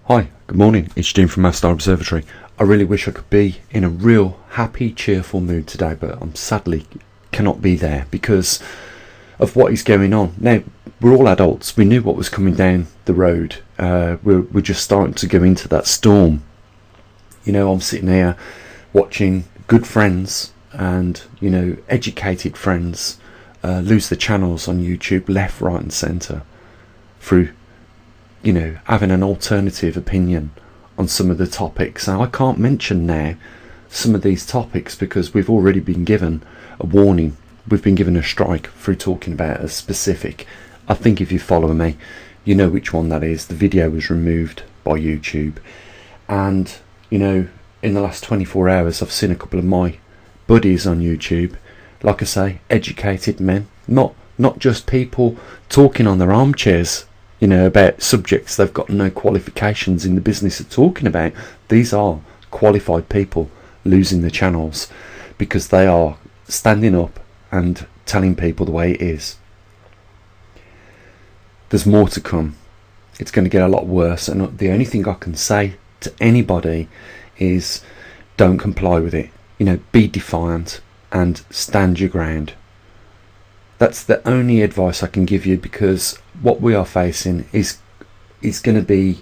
Hi, good morning, it's Jim from maverickstar Observatory. I really wish I could be in a real happy, cheerful mood today, but I'm sadly cannot be there because of what is going on. Now, we're all adults, we knew what was coming down the road. We're just starting to go into that storm. You know, I'm sitting here watching good friends and, you know, educated friends lose their channels on YouTube left, right and centre through, you know, having an alternative opinion on some of the topics. Now, I can't mention now some of these topics because we've already been given a warning. We've been given a strike through talking about a specific. I think if you follow me, you know which one that is. The video was removed by YouTube. And, you know, in the last 24 hours, I've seen a couple of my buddies on YouTube, like I say, educated men, not just people talking on their armchairs, you know, about subjects they've got no qualifications in the business of talking about. These are qualified people losing their channels because they are standing up and telling people the way it is. There's more to come. It's going to get a lot worse, and the only thing I can say to anybody is don't comply with it. You know, be defiant and stand your ground. That's the only advice I can give you, because what we are facing is going to be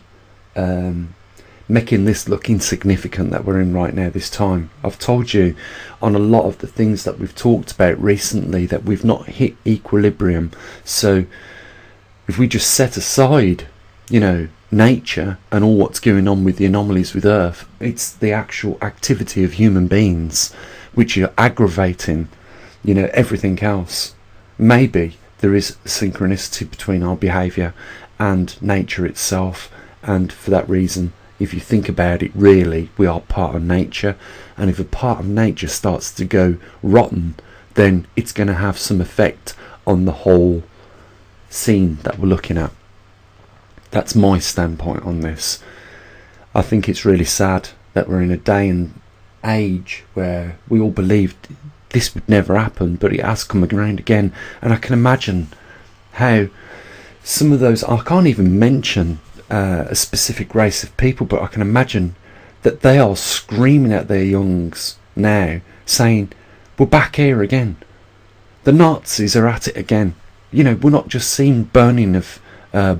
making this look insignificant that we're in right now this time. I've told you on a lot of the things that we've talked about recently that we've not hit equilibrium. So if we just set aside, you know, nature and all what's going on with the anomalies with Earth, it's the actual activity of human beings which are aggravating, you know, everything else. Maybe there is synchronicity between our behaviour and nature itself, and for that reason, if you think about it, really we are part of nature, and if a part of nature starts to go rotten, then it's going to have some effect on the whole scene that we're looking at. That's my standpoint on this. I think it's really sad that we're in a day and age where we all believed this would never happen, but it has come around again. And I can imagine how some of those, I can't even mention a specific race of people, but I can imagine that they are screaming at their youngs now, saying, we're back here again. The Nazis are at it again. You know, we're not just seeing burning of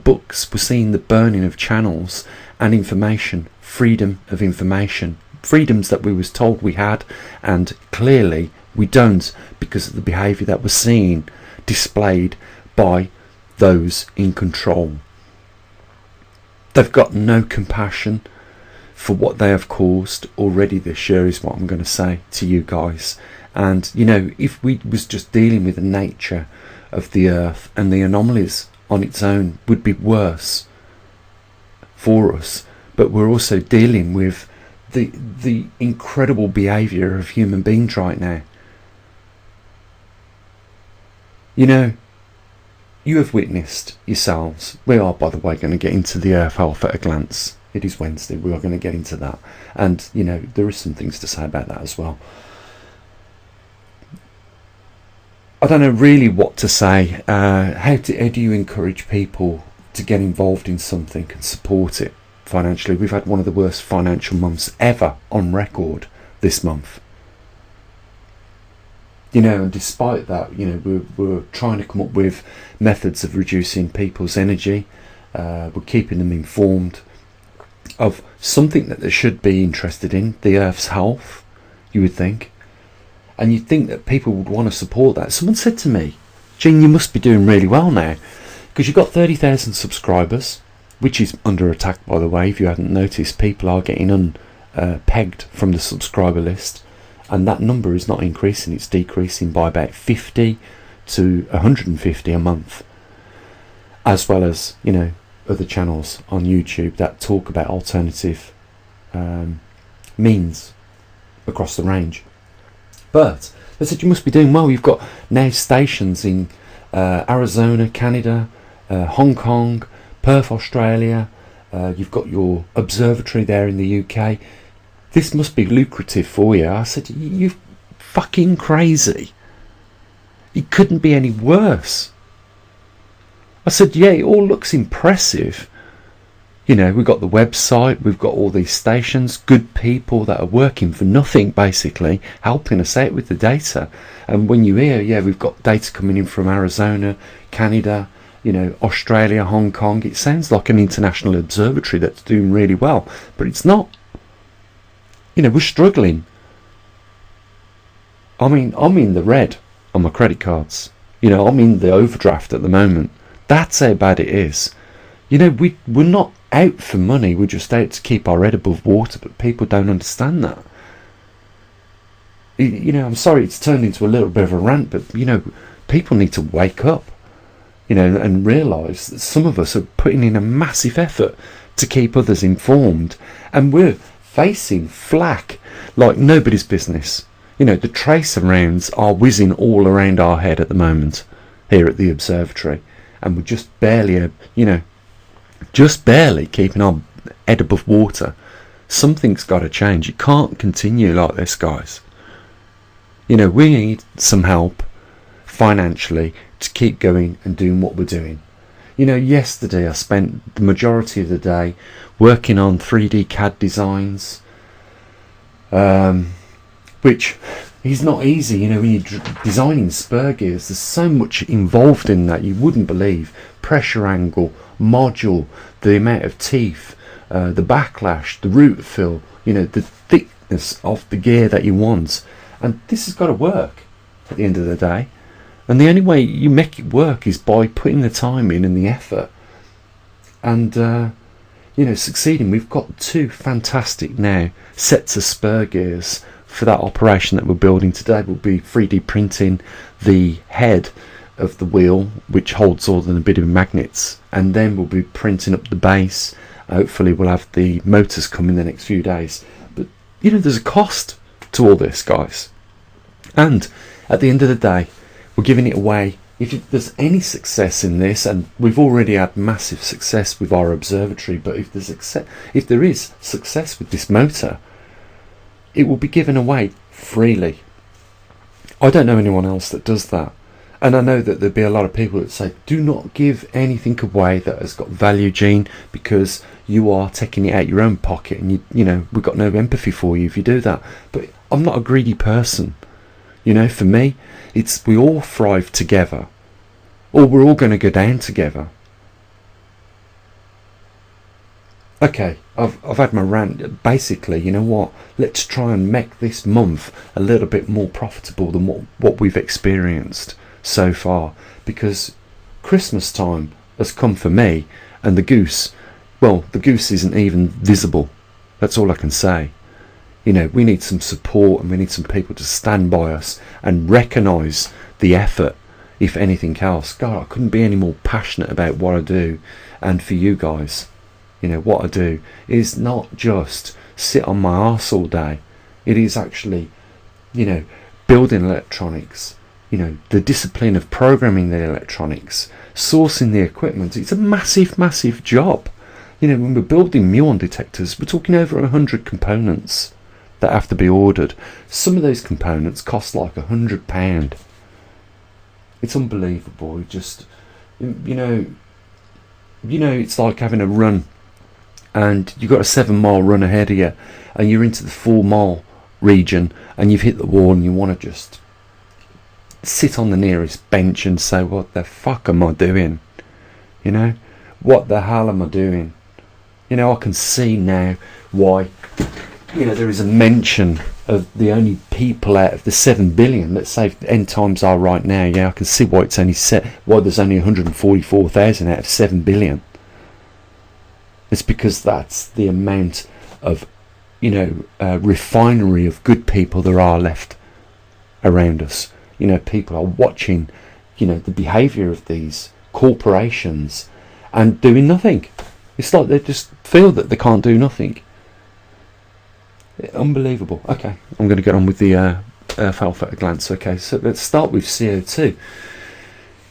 books, we're seeing the burning of channels and information, freedom of information, freedoms that we was told we had, and clearly we don't, because of the behaviour that we're seeing displayed by those in control. They've got no compassion for what they have caused already this year, is what I'm going to say to you guys. And, you know, if we was just dealing with the nature of the Earth and the anomalies on its own would be worse for us, but we're also dealing with the incredible behaviour of human beings right now. You know, you have witnessed yourselves. We are, by the way, going to get into the Earth Health at a glance. It is Wednesday, we are going to get into that, and you know, there is some things to say about that as well. I don't know really what to say. How do you encourage people to get involved in something and support it financially? We've had one of the worst financial months ever on record this month. You know, and despite that, you know, we're trying to come up with methods of reducing people's energy. We're keeping them informed of something that they should be interested in, the Earth's health, you would think. And you'd think that people would want to support that. Someone said to me, Gene, you must be doing really well now, because you've got 30,000 subscribers, which is under attack, by the way. If you hadn't noticed, people are getting pegged from the subscriber list. And that number is not increasing, it's decreasing by about 50 to 150 a month, as well as, you know, other channels on YouTube that talk about alternative means across the range. But they said you must be doing well. You've got now stations in Arizona, Canada, Hong Kong, Perth, Australia. You've got your observatory there in the UK. This must be lucrative for you. I said, you're fucking crazy. It couldn't be any worse. I said, yeah, it all looks impressive, You know, we've got the website, we've got all these stations, good people that are working for nothing, basically, helping us out with the data. And when you hear, yeah, we've got data coming in from Arizona, Canada, you know, Australia, Hong Kong, it sounds like an international observatory that's doing really well, but it's not. You know, we're struggling. I mean, I'm in the red on my credit cards. You know, I'm in the overdraft at the moment. That's how bad it is. You know, we're not out for money, we're just out to keep our head above water, but people don't understand that. You know, I'm sorry it's turned into a little bit of a rant, but, you know, people need to wake up, you know, and realise that some of us are putting in a massive effort to keep others informed, and we're facing flack like nobody's business. You know, the tracer rounds are whizzing all around our head at the moment here at the observatory, and we're just barely, you know, just barely keeping our head above water. Something's got to change. It can't continue like this, guys. You know, we need some help financially to keep going and doing what we're doing. You know, yesterday I spent the majority of the day working on 3D CAD designs, which is not easy. You know, when you're designing spur gears, there's so much involved in that you wouldn't believe. Pressure angle, module, the amount of teeth, the backlash, the root fill, you know, the thickness of the gear that you want. And this has got to work at the end of the day. And the only way you make it work is by putting the time in and the effort. And, you know, succeeding. We've got 2 fantastic now sets of spur gears for that operation that we're building today. We'll be 3D printing the head of the wheel, which holds all the neodymium magnets, and then we'll be printing up the base. Hopefully we'll have the motors come in the next few days. But, you know, there's a cost to all this, guys. And at the end of the day, we're giving it away. If there's any success in this, and we've already had massive success with our observatory, but if there is success with this motor, it will be given away freely. I don't know anyone else that does that. And I know that there'd be a lot of people that say, do not give anything away that has got value, Gene, because you are taking it out your own pocket, and you know, we've got no empathy for you if you do that. But I'm not a greedy person. You know, for me, it's we all thrive together, or we're all going to go down together. Okay, I've had my rant. Basically, you know what? Let's try and make this month a little bit more profitable than what we've experienced so far, because Christmas time has come for me, and the goose isn't even visible. That's all I can say. You know, we need some support, and we need some people to stand by us and recognise the effort, if anything else. God, I couldn't be any more passionate about what I do. And for you guys, you know, what I do is not just sit on my arse all day. It is actually, you know, building electronics, you know, the discipline of programming the electronics, sourcing the equipment. It's a massive, massive job. You know, when we're building muon detectors, we're talking over 100 components that have to be ordered. Some of those components cost like £100. It's unbelievable. Just, you know, it's like having a run, and you've got a 7-mile run ahead of you, and you're into the 4-mile region, and you've hit the wall, and you want to just sit on the nearest bench and say, what the fuck am I doing? You know, what the hell am I doing? You know, I can see now why, you know, there is a mention of the only people out of the 7 billion, let's say end times are right now. Yeah, I can see why it's only why there's only 144,000 out of 7 billion. It's because that's the amount of, you know, refinery of good people there are left around us. You know, people are watching, you know, the behaviour of these corporations and doing nothing. It's like they just feel that they can't do nothing. Unbelievable. Okay, I'm going to get on with the Earth Alpha at a glance. Okay, so let's start with CO2.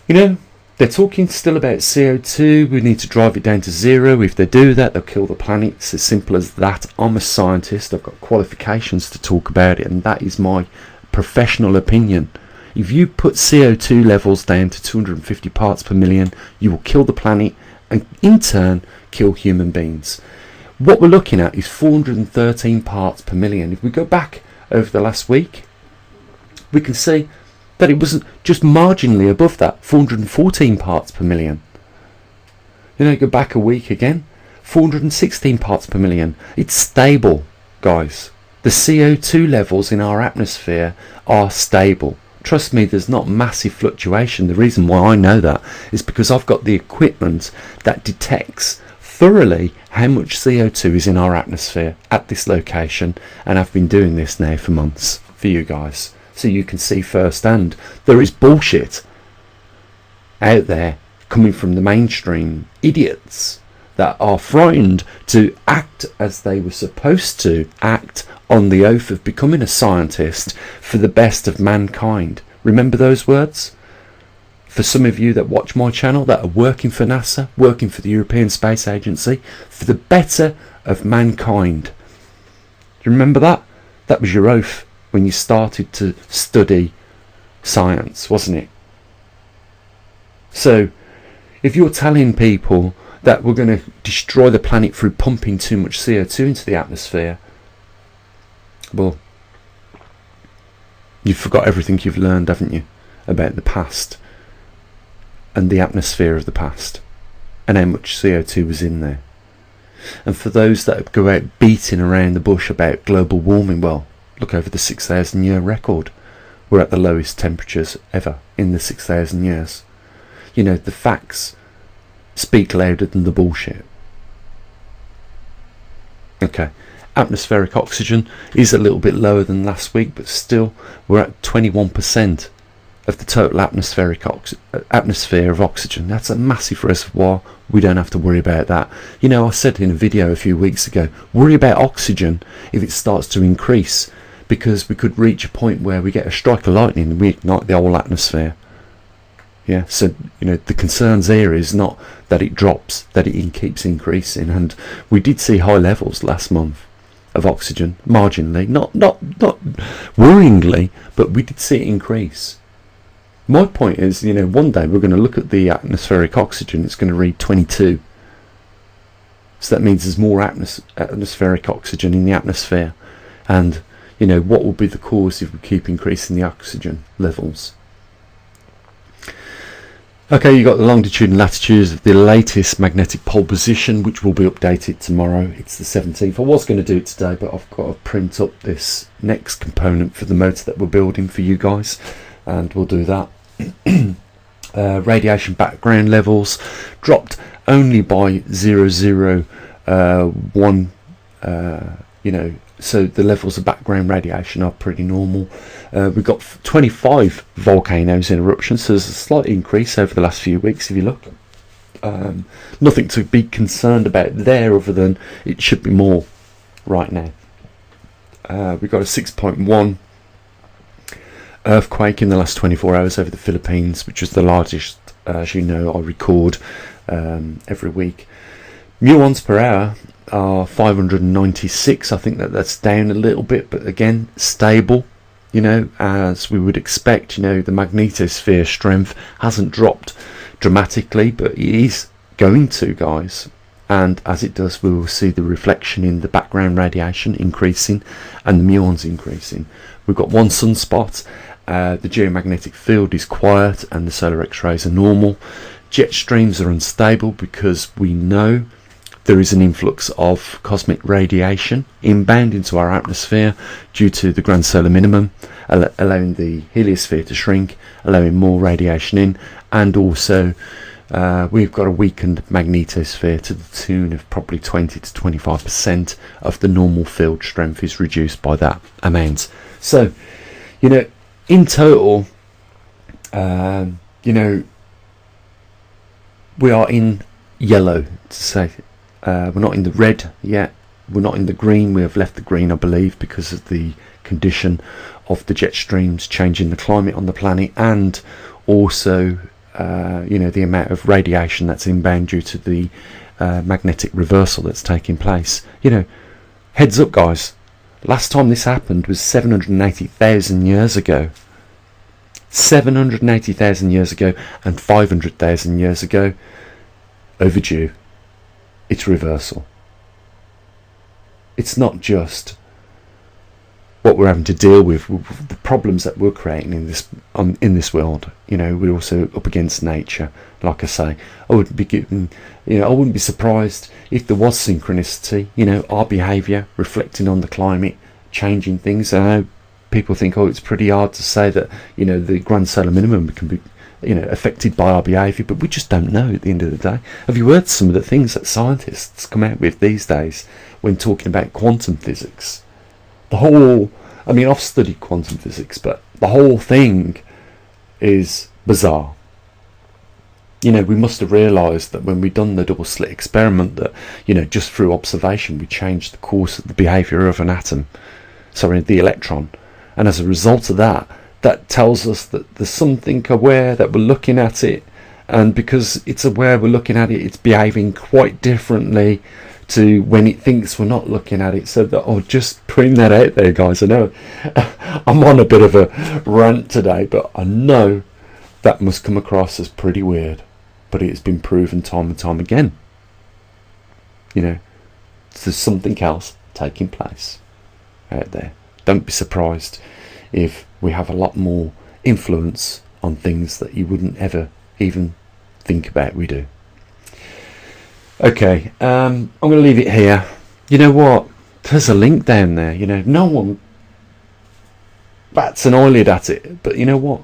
You know, they're talking still about CO2. We need to drive it down to 0. If they do that, they'll kill the planet. It's as simple as that. I'm a scientist. I've got qualifications to talk about it, and that is my professional opinion. If you put CO2 levels down to 250 parts per million, you will kill the planet, and in turn kill human beings. What we're looking at is 413 parts per million. If we go back over the last week, we can see that it wasn't just marginally above that, 414 parts per million. You know, go back a week again, 416 parts per million. It's stable, guys. The CO2 levels in our atmosphere are stable. Trust me, there's not massive fluctuation. The reason why I know that is because I've got the equipment that detects thoroughly how much CO2 is in our atmosphere at this location, and I've been doing this now for months for you guys, so you can see firsthand. There is bullshit out there coming from the mainstream idiots that are frightened to act as they were supposed to act on the oath of becoming a scientist for the best of mankind. Remember those words? For some of you that watch my channel that are working for NASA, working for the European Space Agency, for the better of mankind. Do you remember that? That was your oath when you started to study science, wasn't it? So, if you're telling people that we're going to destroy the planet through pumping too much CO2 into the atmosphere, well, you've forgot everything you've learned, haven't you, about the past and the atmosphere of the past and how much CO2 was in there. And for those that go out beating around the bush about global warming, well, look over the 6,000 year record. We're at the lowest temperatures ever in the 6,000 years. You know, the facts speak louder than the bullshit. Okay, atmospheric oxygen is a little bit lower than last week, but still we're at 21% of the total atmosphere of oxygen. That's a massive reservoir. We don't have to worry about that. You know, I said in a video a few weeks ago, worry about oxygen if it starts to increase, because we could reach a point where we get a strike of lightning and we ignite the whole atmosphere. Yeah, so, you know, the concerns here is not that it drops, that it keeps increasing. And we did see high levels last month of oxygen, marginally, not worryingly, but we did see it increase. My point is, you know, one day we're going to look at the atmospheric oxygen, it's going to read 22. So that means there's more atmospheric oxygen in the atmosphere. And, you know, what will be the cause if we keep increasing the oxygen levels? Okay, you got the longitude and latitudes of the latest magnetic pole position, which will be updated tomorrow. It's the 17th. I was going to do it today, but I've got to print up this next component for the motor that we're building for you guys, and we'll do that. Radiation background levels dropped only by 0.001. You know, so the levels of background radiation are pretty normal. We've got 25 volcanoes in eruption, so there's a slight increase over the last few weeks if you look. Nothing to be concerned about there other than it should be more right now. We've got a 6.1 earthquake in the last 24 hours over the Philippines, which was the largest, as you know, I record every week. Muons per hour are 596. I think that's down a little bit, but again, stable, you know, as we would expect. You know, the magnetosphere strength hasn't dropped dramatically, but it is going to, guys. And as it does, we will see the reflection in the background radiation increasing and the muons increasing. We've got one sunspot. The geomagnetic field is quiet and the solar X-rays are normal. Jet streams are unstable because we know there is an influx of cosmic radiation inbound into our atmosphere due to the grand solar minimum, allowing the heliosphere to shrink, allowing more radiation in, and also we've got a weakened magnetosphere to the tune of probably 20 to 25% of the normal field strength is reduced by that amount. So, you know, in total, you know, we are in yellow, to say. We're not in the red yet, we're not in the green. We have left the green, I believe, because of the condition of the jet streams changing the climate on the planet, and also you know, the amount of radiation that's inbound due to the magnetic reversal that's taking place. You know, heads up, guys, last time this happened was 780,000 years ago. 780,000 years ago and 500,000 years ago. Overdue. it's reversal. It's not just what we're having to deal with the problems that we're creating in this world. You know, we're also up against nature. Like I say, I wouldn't be surprised if there was synchronicity. You know, our behaviour reflecting on the climate, changing things. I know people think, oh, it's pretty hard to say that, you know, the grand solar minimum can be, you know, affected by our behaviour, but we just don't know at the end of the day. Have you heard some of the things that scientists come out with these days when talking about quantum physics? The whole, I mean, I've studied quantum physics, but the whole thing is bizarre. You know, we must have realised that when we done the double slit experiment that, you know, just through observation we changed the course of the behaviour of an atom, sorry, the electron, and as a result of that, that tells us that there's something aware that we're looking at it, and because it's aware we're looking at it, it's behaving quite differently to when it thinks we're not looking at it. So that, oh, just putting that out there, guys. I know I'm on a bit of a rant today, but I know that must come across as pretty weird, but it's been proven time and time again. You know, there's something else taking place out there. Don't be surprised if we have a lot more influence on things that you wouldn't ever even think about we do. Okay, I'm going to leave it here. You know what? There's a link down there. You know, no one bats an eyelid at it, but you know what?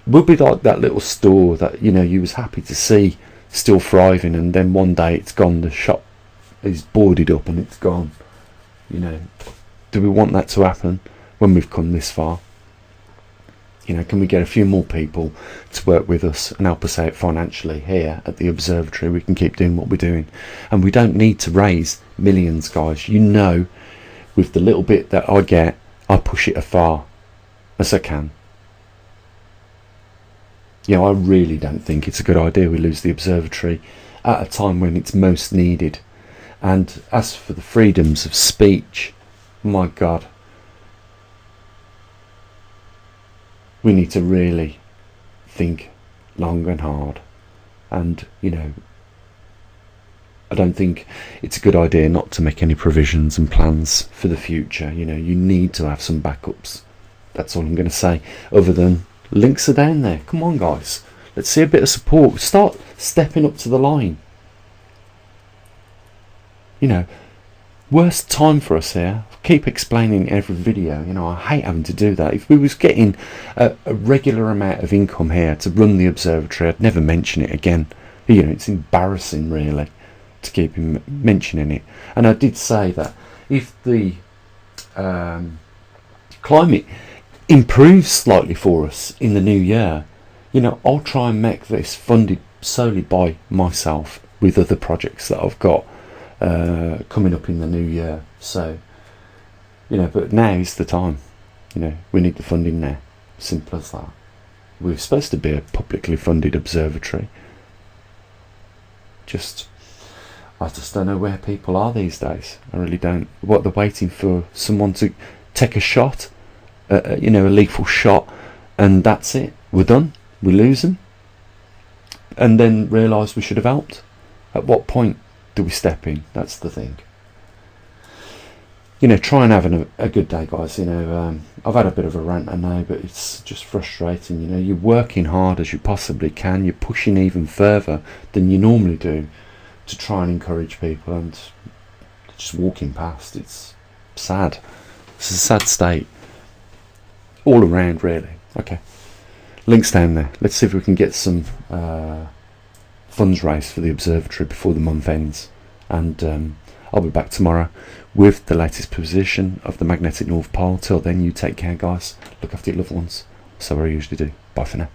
We'll be like that little store that, you know, you was happy to see still thriving, and then one day it's gone. The shop is boarded up and it's gone. You know, do we want that to happen when we've come this far? You know, can we get a few more people to work with us and help us out financially here at the observatory? We can keep doing what we're doing, and we don't need to raise millions, guys. You know, with the little bit that I get, I push it as far as I can. You know, I really don't think it's a good idea we lose the observatory at a time when it's most needed. And as for the freedoms of speech, my God, we need to really think long and hard. And, you know, I don't think it's a good idea not to make any provisions and plans for the future. You know, you need to have some backups. That's all I'm going to say, other than links are down there. Come on, guys, let's see a bit of support. Start stepping up to the line. You know, worst time for us here. I keep explaining every video. You know, I hate having to do that. If we was getting a regular amount of income here to run the observatory, I'd never mention it again. You know, it's embarrassing really to keep him mentioning it. And I did say that if the climate improves slightly for us in the new year, you know, I'll try and make this funded solely by myself with other projects that I've got coming up in the new year. So, you know, but now is the time. You know, we need the funding now. Simple as that. We're supposed to be a publicly funded observatory. I just don't know where people are these days. I really don't. What, they're waiting for someone to take a shot, you know, a lethal shot, and that's it. We're done. We lose them, and then realise we should have helped. At what point do we step in? That's the thing. You know, try and have a good day, guys. You know, I've had a bit of a rant, I know, but it's just frustrating. You know, you're working hard as you possibly can. You're pushing even further than you normally do to try and encourage people, and just walking past, it's sad. It's a sad state all around, really. Okay, links down there. Let's see if we can get some funds raised for the observatory before the month ends, and I'll be back tomorrow with the latest position of the magnetic North Pole. Till then, you take care, guys. Look after your loved ones. So I usually do. Bye for now.